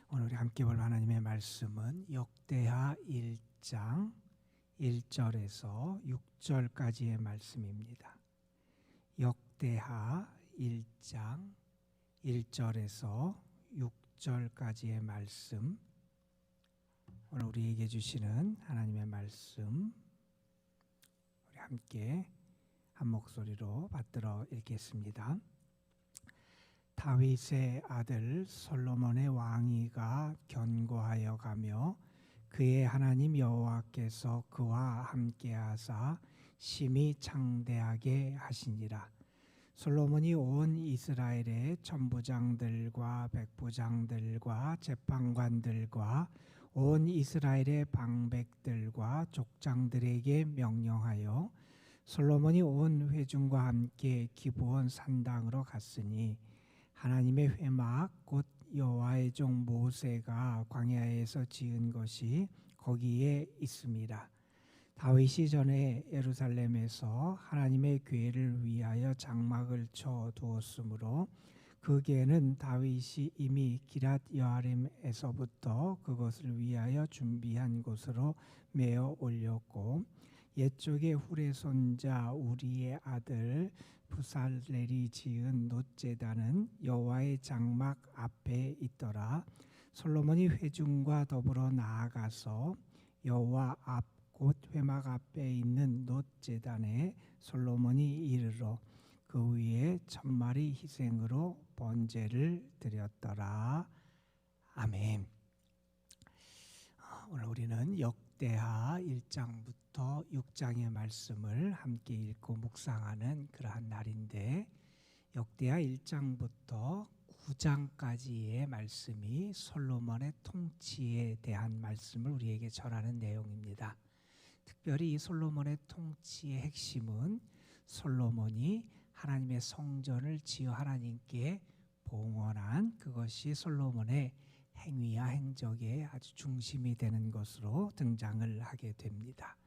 오늘 우리 함께 볼 하나님의 말씀은 역대하 1장 1절에서 6절까지의 말씀입니다. 역대하 1장 1절에서 6절까지의 말씀, 오늘 우리에게 주시는 하나님의 말씀 우리 함께 한 목소리로 받들어 읽겠습니다. 다윗의 아들 솔로몬의 왕위가 견고하여 가며 그의 하나님 여호와께서 그와 함께하사 심히 창대하게 하시니라. 솔로몬이 온 이스라엘의 천부장들과 백부장들과 재판관들과 온 이스라엘의 방백들과 족장들에게 명령하여 솔로몬이 온 회중과 함께 기브온 산당으로 갔으니 하나님의 회막 곧 여호와의 종 모세가 광야에서 지은 것이 거기에 있습니다. 다윗이 전에 예루살렘에서 하나님의 궤를 위하여 장막을 쳐 두었으므로 그 궤는 다윗이 이미 기럇 여아림에서부터 그것을 위하여 준비한 곳으로 메어 올렸고, 옛적에 훌의 손자 우리의 아들 부살렐이 지은 놋제단은 여호와의 장막 앞에 있더라. 솔로몬이 회중과 더불어 나아가서 여호와 앞 곧 회막 앞에 있는 놋제단에 솔로몬이 이르러 그 위에 1000마리 희생으로 번제를 드렸더라. 아멘. 오늘 우리는 역대하 1장부터 6장의 말씀을 함께 읽고 묵상하는 그러한 날인데, 역대하 1장부터 9장까지의 말씀이 솔로몬의 통치에 대한 말씀을 우리에게 전하는 내용입니다. 특별히 이 솔로몬의 통치의 핵심은 솔로몬이 하나님의 성전을 지어 하나님께 봉헌한 그것이 솔로몬의 행위와 행적의 아주 중심이 되는 것으로 등장을 하게 됩니다.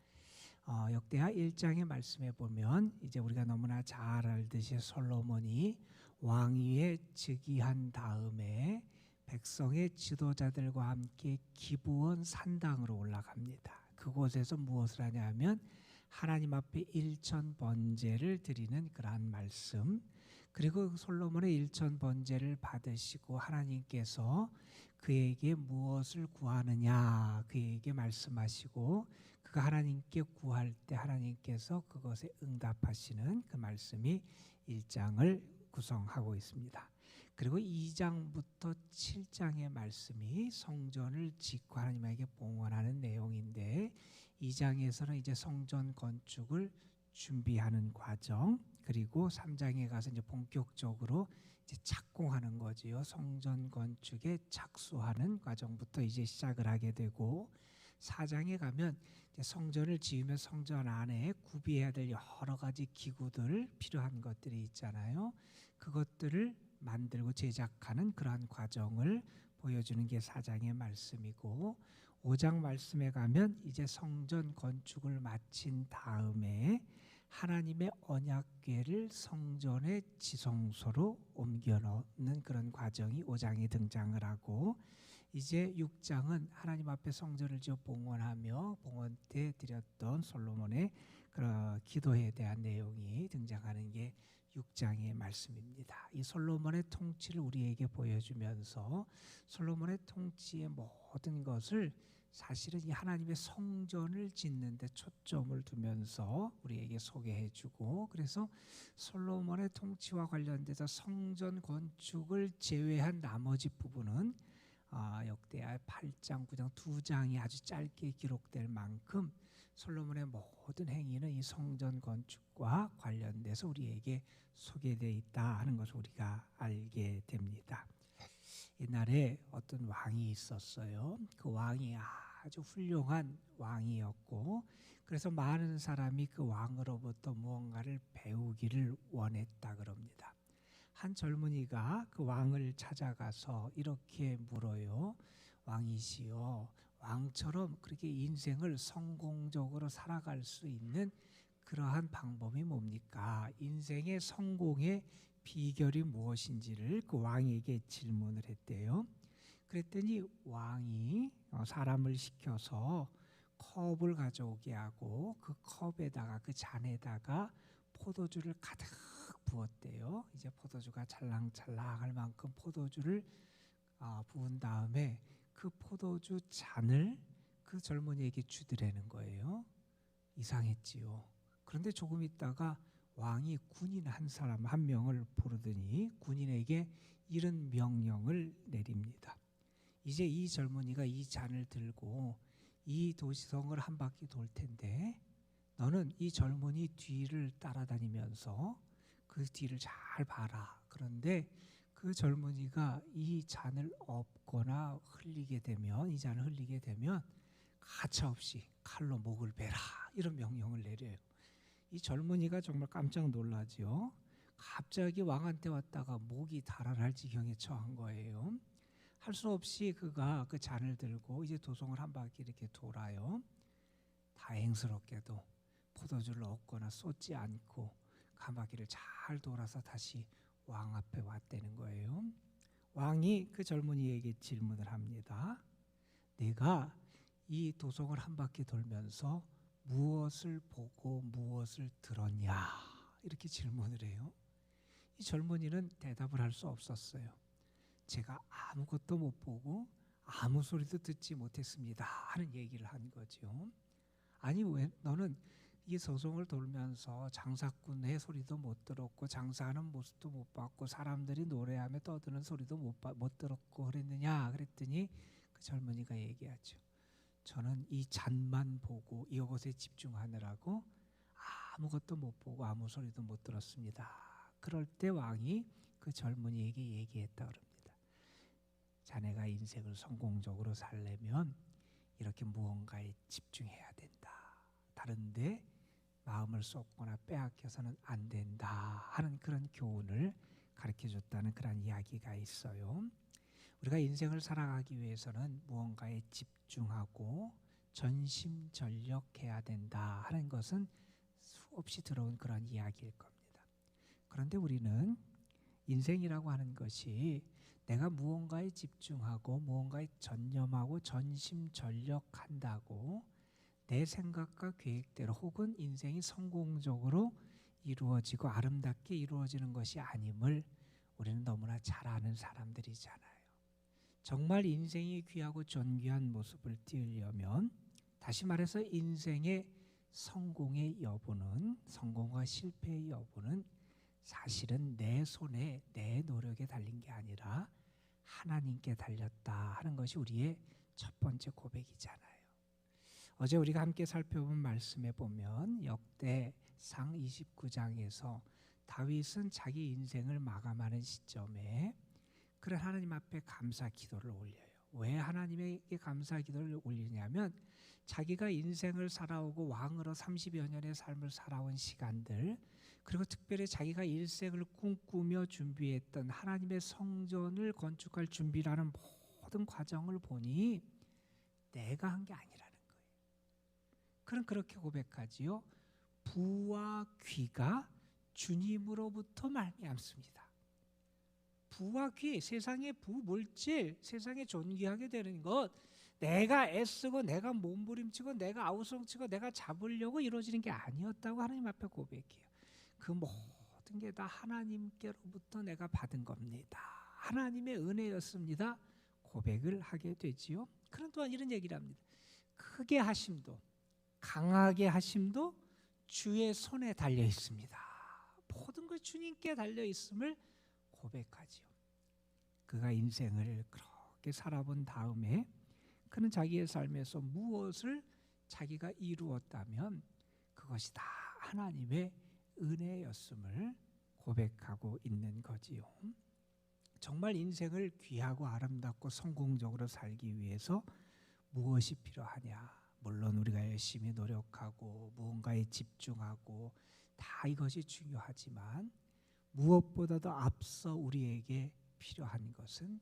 역대하 1장의 말씀에 보면 이제 우리가 너무나 잘 알듯이 솔로몬이 왕위에 즉위한 다음에 백성의 지도자들과 함께 기브온 산당으로 올라갑니다. 그곳에서 무엇을 하냐 하면 하나님 앞에 일천 번제를 드리는 그러한 말씀, 그리고 솔로몬의 일천 번제를 받으시고 하나님께서 그에게 무엇을 구하느냐 그에게 말씀하시고, 그가 하나님께 구할 때 하나님께서 그것에 응답하시는 그 말씀이 1장을 구성하고 있습니다. 그리고 2장부터 7장의 말씀이 성전을 짓고 하나님에게 봉헌하는 내용인데, 2장에서는 이제 성전 건축을 준비하는 과정, 그리고 3장에 가서 이제 본격적으로 이제 착공하는 거지요. 성전 건축에 착수하는 과정부터 이제 시작을 하게 되고, 4장에 가면 이제 성전을 지으면 성전 안에 구비해야 될 여러 가지 기구들, 필요한 것들이 있잖아요. 그것들을 만들고 제작하는 그러한 과정을 보여주는 게 4장의 말씀이고, 5장 말씀에 가면 이제 성전 건축을 마친 다음에 하나님의 언약궤를 성전의 지성소로 옮겨 놓는 그런 과정이 5장에 등장을 하고, 이제 6장은 하나님 앞에 성전을 지어 봉헌하며 봉헌 때 드렸던 솔로몬의 그런 기도에 대한 내용이 등장하는 게 6장의 말씀입니다. 이 솔로몬의 통치를 우리에게 보여주면서 솔로몬의 통치의 모든 것을 사실은 이 하나님의 성전을 짓는 데 초점을 두면서 우리에게 소개해주고, 그래서 솔로몬의 통치와 관련돼서 성전 건축을 제외한 나머지 부분은 역대하 8장, 9장 두 장이 아주 짧게 기록될 만큼 솔로몬의 모든 행위는 이 성전 건축과 관련돼서 우리에게 소개되어 있다 하는 것을 우리가 알게 됩니다. 옛날에 어떤 왕이 있었어요. 그 왕이 아주 훌륭한 왕이었고, 그래서 많은 사람이 그 왕으로부터 무언가를 배우기를 원했다 그럽니다. 한 젊은이가 그 왕을 찾아가서 이렇게 물어요. 왕이시여, 왕처럼 그렇게 인생을 성공적으로 살아갈 수 있는 그러한 방법이 뭡니까? 인생의 성공의 비결이 무엇인지를 그 왕에게 질문을 했대요. 그랬더니 왕이 사람을 시켜서 컵을 가져오게 하고 그 컵에다가 그 잔에다가 포도주를 가득 부었대요. 이제 포도주가 찰랑찰랑할 만큼 포도주를 부은 다음에 그 포도주 잔을 그 젊은이에게 주더라는 거예요. 이상했지요. 그런데 조금 있다가 왕이 군인 한 명을 부르더니 군인에게 이런 명령을 내립니다. 이제 이 젊은이가 이 잔을 들고 이 도시성을 한 바퀴 돌 텐데 너는 이 젊은이 뒤를 따라다니면서 그 뒤를 잘 봐라. 그런데 그 젊은이가 이 잔을 엎거나 이 잔을 흘리게 되면 가차없이 칼로 목을 베라. 이런 명령을 내려요. 이 젊은이가 정말 깜짝 놀라죠. 갑자기 왕한테 왔다가 목이 달아날 지경에 처한 거예요. 할 수 없이 그가 그 잔을 들고 이제 도성을 한 바퀴 이렇게 돌아요. 다행스럽게도 포도주를 얻거나 쏟지 않고 한 바퀴를 잘 돌아서 다시 왕 앞에 왔다는 거예요. 왕이 그 젊은이에게 질문을 합니다. 내가 이 도성을 한 바퀴 돌면서 무엇을 보고 무엇을 들었냐? 이렇게 질문을 해요. 이 젊은이는 대답을 할 수 없었어요. 제가 아무것도 못 보고 아무 소리도 듣지 못했습니다 하는 얘기를 한 거죠. 아니 왜 너는 이 도성을 돌면서 장사꾼의 소리도 못 들었고 장사하는 모습도 못 봤고 사람들이 노래하며 떠드는 소리도 못 들었고 그랬느냐? 그랬더니 그 젊은이가 얘기하죠. 저는 이 잔만 보고 이것에 집중하느라고 아무것도 못 보고 아무 소리도 못 들었습니다. 그럴 때 왕이 그 젊은이에게 얘기했다 그럽니다. 자네가 인생을 성공적으로 살려면 이렇게 무언가에 집중해야 된다. 다른데 마음을 쏟거나 빼앗겨서는 안 된다 하는 그런 교훈을 가르쳐줬다는 그런 이야기가 있어요. 우리가 인생을 살아가기 위해서는 무언가에 집중하고 전심전력해야 된다 하는 것은 수없이 들어온 그런 이야기일 겁니다. 그런데 우리는 인생이라고 하는 것이 내가 무언가에 집중하고 무언가에 전념하고 전심전력한다고 내 생각과 계획대로 혹은 인생이 성공적으로 이루어지고 아름답게 이루어지는 것이 아님을 우리는 너무나 잘 아는 사람들이잖아요. 정말 인생이 귀하고 존귀한 모습을 띄우려면 다시 말해서 인생의 성공의 여부는 성공과 실패의 여부는 사실은 내 손에 내 노력에 달린 게 아니라 하나님께 달렸다 하는 것이 우리의 첫 번째 고백이잖아요. 어제 우리가 함께 살펴본 말씀에 보면 역대상 29장에서 다윗은 자기 인생을 마감하는 시점에 그런 하나님 앞에 감사 기도를 올려요. 왜 하나님에게 감사 기도를 올리냐면 자기가 인생을 살아오고 왕으로 30여 년의 삶을 살아온 시간들 그리고 특별히 자기가 일생을 꿈꾸며 준비했던 하나님의 성전을 건축할 준비라는 모든 과정을 보니 내가 한 게 아니라는 거예요. 그럼 그렇게 고백하지요. 부와 귀가 주님으로부터 말미암습니다. 부와 귀, 세상의 부, 물질, 세상에 존귀하게 되는 것 내가 애쓰고 내가 몸부림치고 내가 아우성치고 내가 잡으려고 이루어지는 게 아니었다고 하나님 앞에 고백해요. 그 모든 게 다 하나님께로부터 내가 받은 겁니다. 하나님의 은혜였습니다. 고백을 하게 되지요. 그런 또한 이런 얘기를 합니다. 크게 하심도 강하게 하심도 주의 손에 달려 있습니다. 모든 것 주님께 달려 있음을 고백하지요. 그가 인생을 그렇게 살아본 다음에 그는 자기의 삶에서 무엇을 자기가 이루었다면 그것이 다 하나님의 은혜였음을 고백하고 있는 거지요. 정말 인생을 귀하고 아름답고 성공적으로 살기 위해서 무엇이 필요하냐? 물론 우리가 열심히 노력하고 무언가에 집중하고 다 이것이 중요하지만 무엇보다도 앞서 우리에게 필요한 것은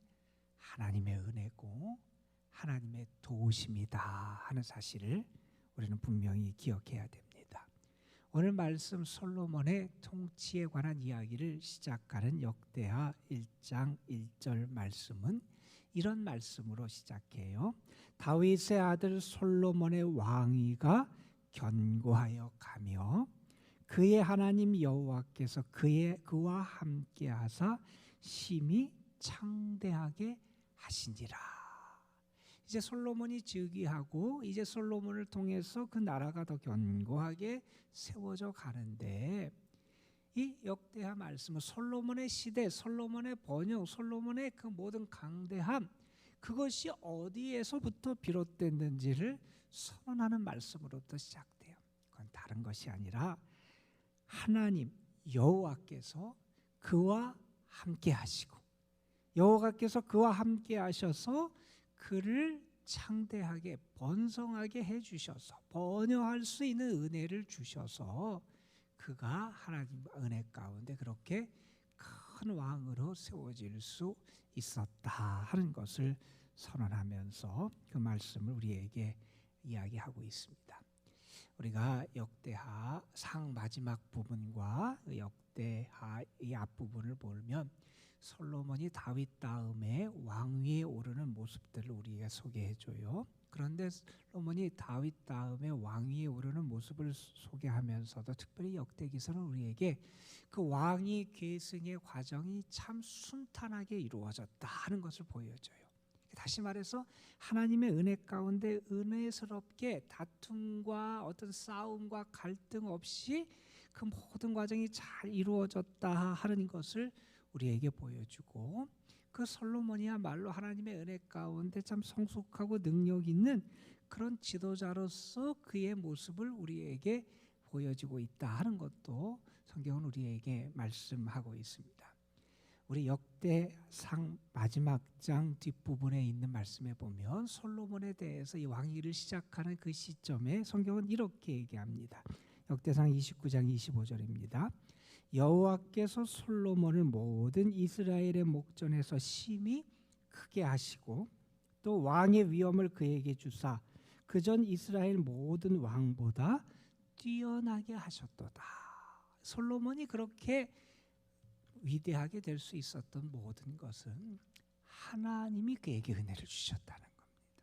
하나님의 은혜고 하나님의 도우심이다 하는 사실을 우리는 분명히 기억해야 됩니다. 오늘 말씀 솔로몬의 통치에 관한 이야기를 시작하는 역대하 1장 1절 말씀은 이런 말씀으로 시작해요. 다윗의 아들 솔로몬의 왕위가 견고하여 가며 그의 하나님 여호와께서 그와 함께 하사 심히 창대하게 하시니라. 이제 솔로몬이 즉위하고 이제 솔로몬을 통해서 그 나라가 더 견고하게 세워져 가는데, 이 역대하 말씀은 솔로몬의 시대, 솔로몬의 번영, 솔로몬의 그 모든 강대함, 그것이 어디에서부터 비롯됐는지를 선언하는 말씀으로부터 시작돼요. 그건 다른 것이 아니라 하나님 여호와께서 그와 함께 하시고, 여호와께서 그와 함께 하셔서 그를 창대하게 번성하게 해주셔서 번영할 수 있는 은혜를 주셔서 그가 하나님 은혜 가운데 그렇게 큰 왕으로 세워질 수 있었다 하는 것을 선언하면서 그 말씀을 우리에게 이야기하고 있습니다. 우리가 역대하 상 마지막 부분과 역대하의 앞부분을 보면 솔로몬이 다윗 다음에 왕위에 오르는 모습들을 우리에게 소개해줘요. 그런데 솔로몬이 다윗 다음에 왕위에 오르는 모습을 소개하면서도 특별히 역대기서는 우리에게 그 왕위 계승의 과정이 참 순탄하게 이루어졌다 하는 것을 보여줘요. 다시 말해서 하나님의 은혜 가운데 은혜스럽게 다툼과 어떤 싸움과 갈등 없이 그 모든 과정이 잘 이루어졌다 하는 것을 우리에게 보여주고, 그 솔로몬이야말로 하나님의 은혜 가운데 참 성숙하고 능력 있는 그런 지도자로서 그의 모습을 우리에게 보여주고 있다 하는 것도 성경은 우리에게 말씀하고 있습니다. 우리 역대상 마지막 장 뒷부분에 있는 말씀에 보면 솔로몬에 대해서 이 왕위를 시작하는 그 시점에 성경은 이렇게 얘기합니다. 역대상 29장 25절입니다. 여호와께서 솔로몬을 모든 이스라엘의 목전에서 심히 크게 하시고 또 왕의 위엄을 그에게 주사 그전 이스라엘 모든 왕보다 뛰어나게 하셨도다. 솔로몬이 그렇게 위대하게 될 수 있었던 모든 것은 하나님이 그에게 은혜를 주셨다는 겁니다.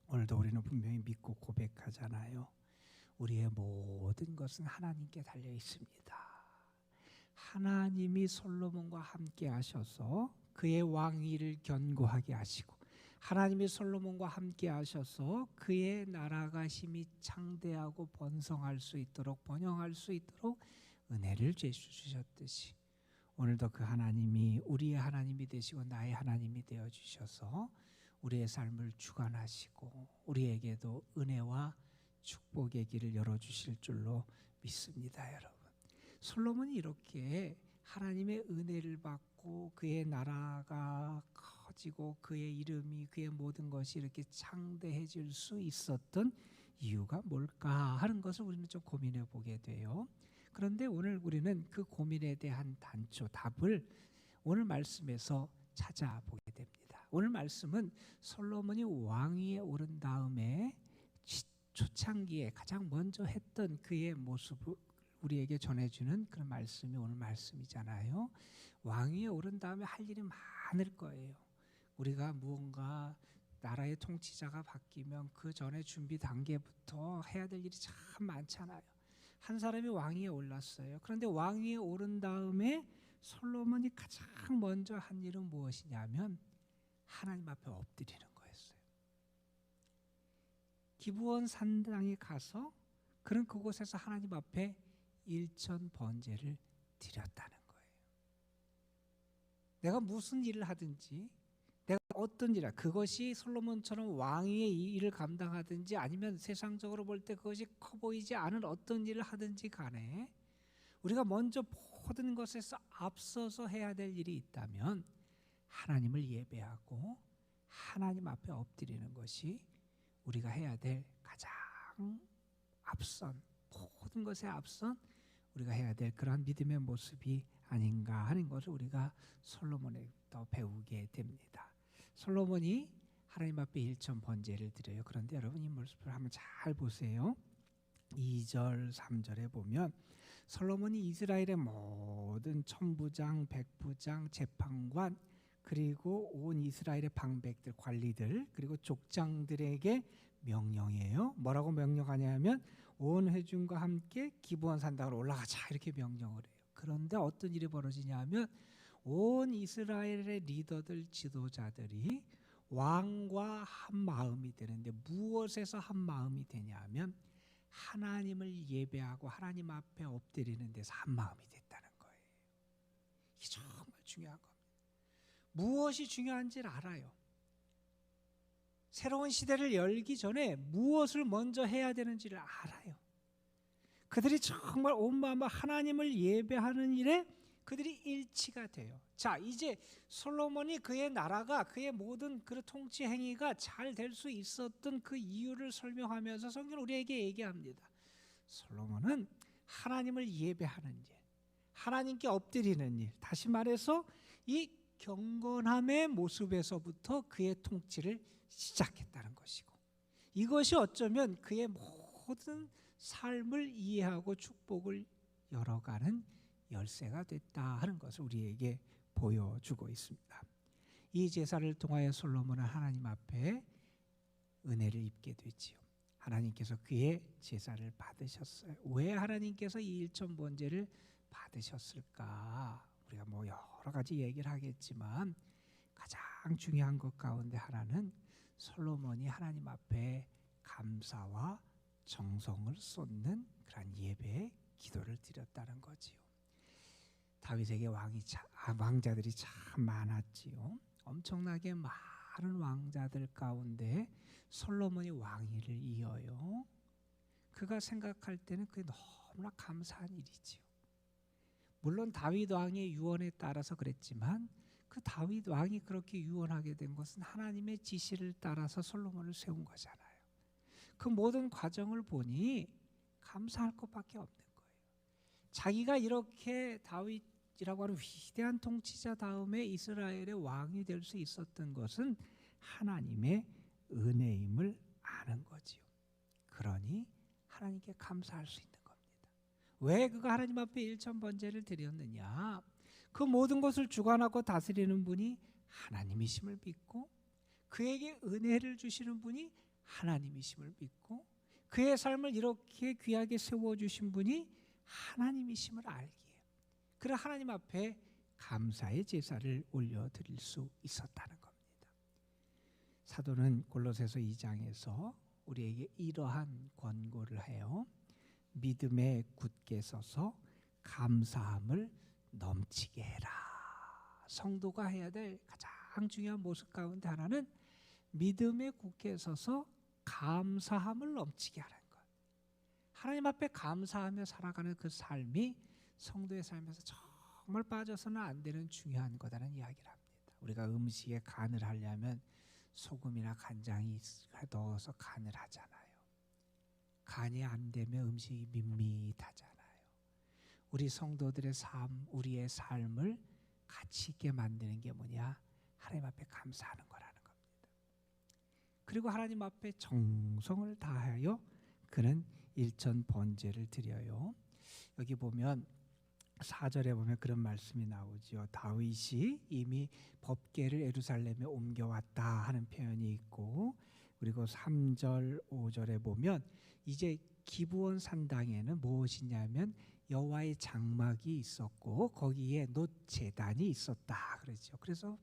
오늘도 우리는 분명히 믿고 고백하잖아요. 우리의 모든 것은 하나님께 달려 있습니다. 하나님이 솔로몬과 함께 하셔서 그의 왕위를 견고하게 하시고, 하나님이 솔로몬과 함께 하셔서 그의 나라가 힘이 창대하고 번성할 수 있도록 번영할 수 있도록 은혜를 주셨듯이 오늘도 그 하나님이 우리의 하나님이 되시고 나의 하나님이 되어 주셔서 우리의 삶을 주관하시고 우리에게도 은혜와 축복의 길을 열어주실 줄로 믿습니다. 여러분, 솔로몬이 이렇게 하나님의 은혜를 받고 그의 나라가 커지고 그의 이름이 그의 모든 것이 이렇게 창대해질 수 있었던 이유가 뭘까 하는 것을 우리는 좀 고민해 보게 돼요. 그런데 오늘 우리는 그 고민에 대한 단초 답을 오늘 말씀에서 찾아보게 됩니다. 오늘 말씀은 솔로몬이 왕위에 오른 다음에 초창기에 가장 먼저 했던 그의 모습을 우리에게 전해주는 그런 말씀이 오늘 말씀이잖아요. 왕위에 오른 다음에 할 일이 많을 거예요. 우리가 무언가 나라의 통치자가 바뀌면 그 전에 준비 단계부터 해야 될 일이 참 많잖아요. 한 사람이 왕위에 올랐어요. 그런데 왕위에 오른 다음에 솔로몬이 가장 먼저 한 일은 무엇이냐면 하나님 앞에 엎드리는 거였어요. 기브온 산당에 가서 그는 그곳에서 하나님 앞에 일천 번제를 드렸다는 거예요. 내가 무슨 일을 하든지, 내가 어떤 일을, 그것이 솔로몬처럼 왕위의 이 일을 감당하든지 아니면 세상적으로 볼 때 그것이 커 보이지 않은 어떤 일을 하든지 간에 우리가 먼저 모든 것에서 앞서서 해야 될 일이 있다면 하나님을 예배하고 하나님 앞에 엎드리는 것이 우리가 해야 될 가장 앞선, 모든 것에 앞선 우리가 해야 될 그러한 믿음의 모습이 아닌가 하는 것을 우리가 솔로몬에서 배우게 됩니다. 솔로몬이 하나님 앞에 일천 번제를 드려요. 그런데 여러분 이 모습을 한번 잘 보세요. 2절 3절에 보면 솔로몬이 이스라엘의 모든 천부장, 백부장, 재판관 그리고 온 이스라엘의 방백들, 관리들, 그리고 족장들에게 명령해요. 뭐라고 명령하냐면 온 회중과 함께 기브온 산당으로 올라가자 이렇게 명령을 해요. 그런데 어떤 일이 벌어지냐면 온 이스라엘의 리더들, 지도자들이 왕과 한 마음이 되는데 무엇에서 한 마음이 되냐면 하나님을 예배하고 하나님 앞에 엎드리는 데서 한 마음이 됐다는 거예요. 이게 정말 중요한 겁니다. 무엇이 중요한지를 알아요. 새로운 시대를 열기 전에 무엇을 먼저 해야 되는지를 알아요. 그들이 정말 온 마음으로 하나님을 예배하는 일에 그들이 일치가 돼요. 자, 이제 솔로몬이 그의 나라가 그의 모든 그 통치 행위가 잘 될 수 있었던 그 이유를 설명하면서 성경은 우리에게 얘기합니다. 솔로몬은 하나님을 예배하는 일, 하나님께 엎드리는 일, 다시 말해서 이 경건함의 모습에서부터 그의 통치를 시작했다는 것이고, 이것이 어쩌면 그의 모든 삶을 이해하고 축복을 열어가는 열쇠가 됐다 하는 것을 우리에게 보여주고 있습니다. 이 제사를 통하여 솔로몬은 하나님 앞에 은혜를 입게 되지요. 하나님께서 그의 제사를 받으셨어요. 왜 하나님께서 이 일천 번제를 받으셨을까? 우리가 뭐 여러 가지 얘기를 하겠지만 가장 중요한 것 가운데 하나는 솔로몬이 하나님 앞에 감사와 정성을 쏟는 그런 예배의 기도를 드렸다는 거지요. 다윗에게 왕자들이 참 많았지요. 엄청나게 많은 왕자들 가운데 솔로몬이 왕위를 이어요. 그가 생각할 때는 그게 너무나 감사한 일이지요. 물론 다윗 왕의 유언에 따라서 그랬지만 그 다윗 왕이 그렇게 유언하게 된 것은 하나님의 지시를 따라서 솔로몬을 세운 거잖아요. 그 모든 과정을 보니 감사할 것밖에 없는 거예요. 자기가 이렇게 다윗이라고 하는 위대한 통치자 다음에 이스라엘의 왕이 될 수 있었던 것은 하나님의 은혜임을 아는 거지요. 그러니 하나님께 감사할 수 있는 겁니다. 왜 그가 하나님 앞에 일천 번제를 드렸느냐? 그 모든 것을 주관하고 다스리는 분이 하나님이심을 믿고, 그에게 은혜를 주시는 분이 하나님이심을 믿고, 그의 삶을 이렇게 귀하게 세워주신 분이 하나님이심을 알기에, 그래 하나님 앞에 감사의 제사를 올려드릴 수 있었다는 겁니다. 사도는 골로새서 2장에서 우리에게 이러한 권고를 해요. 믿음에 굳게 서서 감사함을 넘치게 해라. 성도가 해야 될 가장 중요한 모습 가운데 하나는 믿음에 굳게 서서 감사함을 넘치게 하는 것. 하나님 앞에 감사하며 살아가는 그 삶이 성도의 삶에서 정말 빠져서는 안 되는 중요한 거다라는 이야기를 합니다. 우리가 음식에 간을 하려면 소금이나 간장이 넣어서 간을 하잖아요. 간이 안 되면 음식이 밋밋하잖아요. 우리 성도들의 삶, 우리의 삶을 가치 있게 만드는 게 뭐냐? 하나님 앞에 감사하는 거라는 겁니다. 그리고 하나님 앞에 정성을 다하여 그는 일천 번제를 드려요. 여기 보면 4절에 보면 그런 말씀이 나오죠. 다윗이 이미 법궤를 예루살렘에 옮겨왔다 하는 표현이 있고, 그리고 3절, 5절에 보면 이제 기브온 산당에는 무엇이냐면 여호와의 장막이 있었고 거기에 놋 제단이 있었다 그러죠. 그래서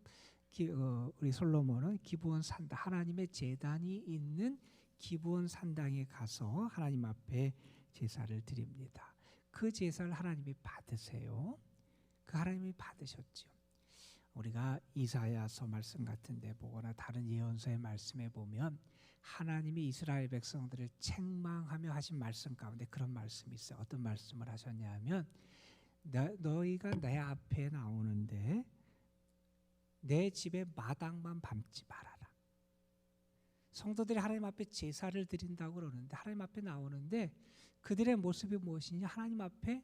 우리 솔로몬은 기브온 산당, 하나님의 제단이 있는 기브온 산당에 가서 하나님 앞에 제사를 드립니다. 그 제사를 하나님이 받으세요. 그 하나님이 받으셨죠. 우리가 이사야서 말씀 같은 데 보거나 다른 예언서의 말씀에 보면 하나님이 이스라엘 백성들을 책망하며 하신 말씀 가운데 그런 말씀이 있어요. 어떤 말씀을 하셨냐면 너희가 내 앞에 나오는데 내 집에 마당만 밟지 말아라. 성도들이 하나님 앞에 제사를 드린다고 그러는데 하나님 앞에 나오는데 그들의 모습이 무엇이냐? 하나님 앞에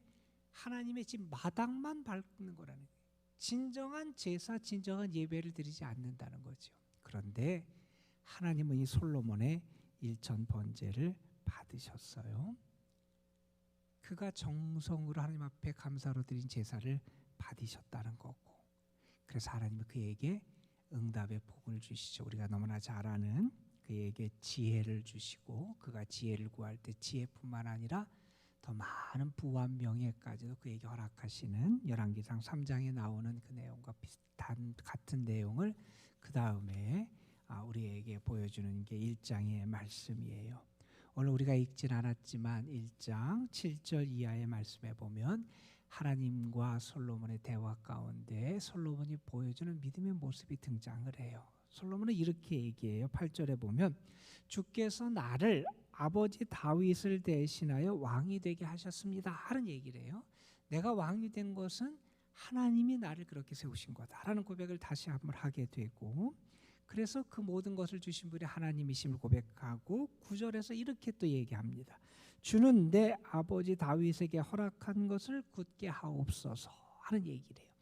하나님의 집 마당만 밟는 거라는 거예요. 진정한 제사, 진정한 예배를 드리지 않는다는 거죠. 그런데 하나님은 이 솔로몬의 일천 번제를 받으셨어요. 그가 정성으로 하나님 앞에 감사로 드린 제사를 받으셨다는 거고, 그래서 하나님이 그에게 응답의 복을 주시죠. 우리가 너무나 잘 아는 그에게 지혜를 주시고 그가 지혜를 구할 때 지혜뿐만 아니라 더 많은 부와 명예까지도 그에게 허락하시는 열왕기상 3장에 나오는 그 내용과 비슷한 같은 내용을 그 다음에 우리에게 보여주는 게 1장의 말씀이에요. 오늘 우리가 읽진 않았지만 1장 7절 이하의 말씀에 보면 하나님과 솔로몬의 대화 가운데 솔로몬이 보여주는 믿음의 모습이 등장을 해요. 솔로몬은 이렇게 얘기해요. 8절에 보면 주께서 나를 아버지 다윗을 대신하여 왕이 되게 하셨습니다 하는 얘기를 해요. 내가 왕이 된 것은 하나님이 나를 그렇게 세우신 거다라는 고백을 다시 한번 하게 되고, 그래서 그 모든 것을 주신 분이 하나님이심을 고백하고 9절에서 이렇게 또 얘기합니다. 주는 내 아버지 다윗에게 허락한 것을 굳게 하옵소서 하는 얘기를 해요.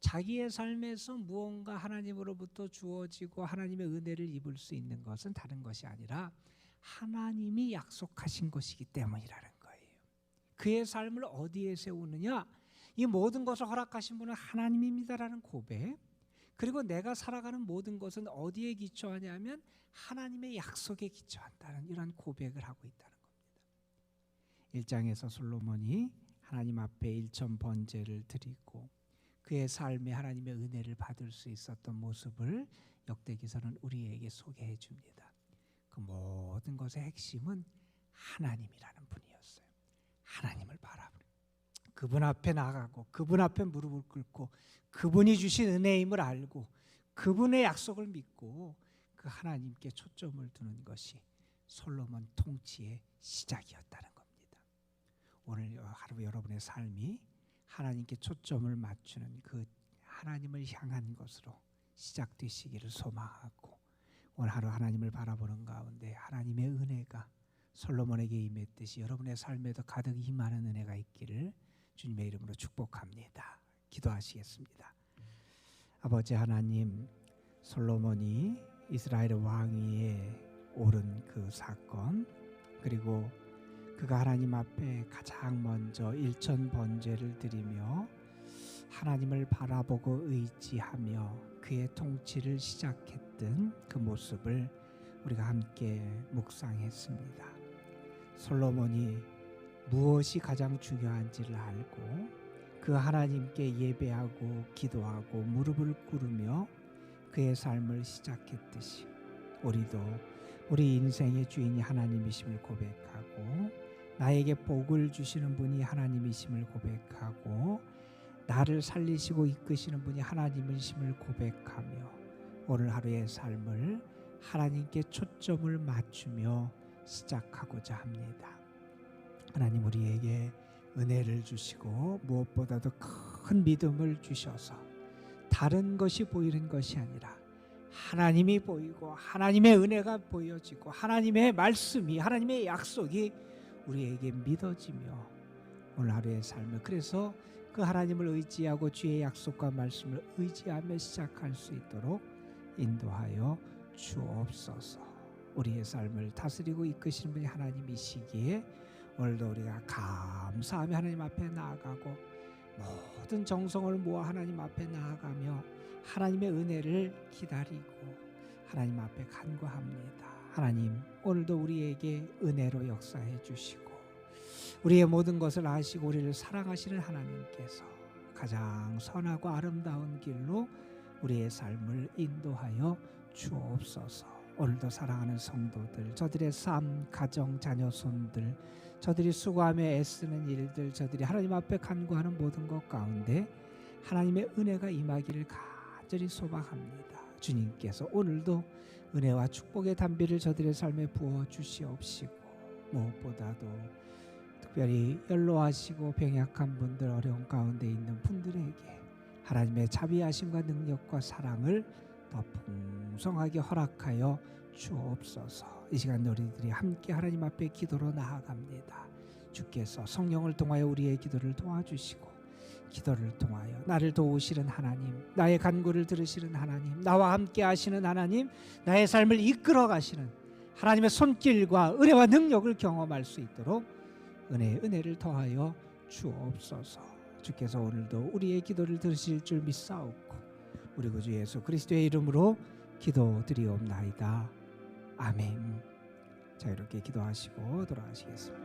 자기의 삶에서 무언가 하나님으로부터 주어지고 하나님의 은혜를 입을 수 있는 것은 다른 것이 아니라 하나님이 약속하신 것이기 때문이라는 거예요. 그의 삶을 어디에 세우느냐? 이 모든 것을 허락하신 분은 하나님입니다라는 고백, 그리고 내가 살아가는 모든 것은 어디에 기초하냐면 하나님의 약속에 기초한다는 이런 고백을 하고 있다는 겁니다. 1장에서 솔로몬이 하나님 앞에 일천 번제를 드리고 그의 삶에 하나님의 은혜를 받을 수 있었던 모습을 역대기서는 우리에게 소개해 줍니다. 그 모든 것의 핵심은 하나님이라는 분이었어요. 하나님을 바라보는, 그분 앞에 나가고 그분 앞에 무릎을 꿇고 그분이 주신 은혜임을 알고 그분의 약속을 믿고 그 하나님께 초점을 두는 것이 솔로몬 통치의 시작이었다는 겁니다. 오늘 하루 여러분의 삶이 하나님께 초점을 맞추는 그 하나님을 향한 것으로 시작되시기를 소망하고, 오늘 하루 하나님을 바라보는 가운데 하나님의 은혜가 솔로몬에게 임했듯이 여러분의 삶에도 가득 임하는 은혜가 있기를 주님의 이름으로 축복합니다. 기도하시겠습니다. 아버지 하나님, 솔로몬이 이스라엘 왕위에 오른 그 사건, 그리고 그가 하나님 앞에 가장 먼저 일천 번제를 드리며 하나님을 바라보고 의지하며 그의 통치를 시작했던 그 모습을 우리가 함께 묵상했습니다. 솔로몬이 무엇이 가장 중요한지를 알고 그 하나님께 예배하고 기도하고 무릎을 꿇으며 그의 삶을 시작했듯이 우리도 우리 인생의 주인이 하나님이심을 고백하고 나에게 복을 주시는 분이 하나님이심을 고백하고 나를 살리시고 이끄시는 분이 하나님이심을 고백하며 오늘 하루의 삶을 하나님께 초점을 맞추며 시작하고자 합니다. 하나님, 우리에게 은혜를 주시고 무엇보다도 큰 믿음을 주셔서 다른 것이 보이는 것이 아니라 하나님이 보이고 하나님의 은혜가 보여지고 하나님의 말씀이, 하나님의 약속이 우리에게 믿어지며 오늘 하루의 삶을, 그래서 그 하나님을 의지하고 주의 약속과 말씀을 의지하며 시작할 수 있도록 인도하여 주옵소서. 우리의 삶을 다스리고 이끄시는 분이 하나님이시기에 오늘도 우리가 감사하며 하나님 앞에 나아가고 모든 정성을 모아 하나님 앞에 나아가며 하나님의 은혜를 기다리고 하나님 앞에 간구합니다. 하나님, 오늘도 우리에게 은혜로 역사해 주시고 우리의 모든 것을 아시고 우리를 사랑하시는 하나님께서 가장 선하고 아름다운 길로 우리의 삶을 인도하여 주옵소서. 오늘도 사랑하는 성도들, 저들의 삶, 가정, 자녀, 손들, 저들이 수고하며 애쓰는 일들, 저들이 하나님 앞에 간구하는 모든 것 가운데 하나님의 은혜가 임하기를 간절히 소망합니다. 주님께서 오늘도 은혜와 축복의 담비를 저들의 삶에 부어 주시옵시고 무엇보다도 특별히 연로하시고 병약한 분들, 어려운 가운데 있는 분들에게 하나님의 자비하심과 능력과 사랑을 더 풍성하게 허락하여 주옵소서. 이 시간 우리들이 함께 하나님 앞에 기도로 나아갑니다. 주께서 성령을 통하여 우리의 기도를 도와주시고 기도를 통하여 나를 도우시는 하나님, 나의 간구를 들으시는 하나님, 나와 함께 하시는 하나님, 나의 삶을 이끌어 가시는 하나님의 손길과 은혜와 능력을 경험할 수 있도록 은혜를 더하여 주옵소서. 주께서 오늘도 우리의 기도를 들으실 줄 믿사옵고 우리 구주 예수 그리스도의 이름으로 기도드리옵나이다. 아멘. 자, 이렇게 기도하시고 돌아가시겠습니다.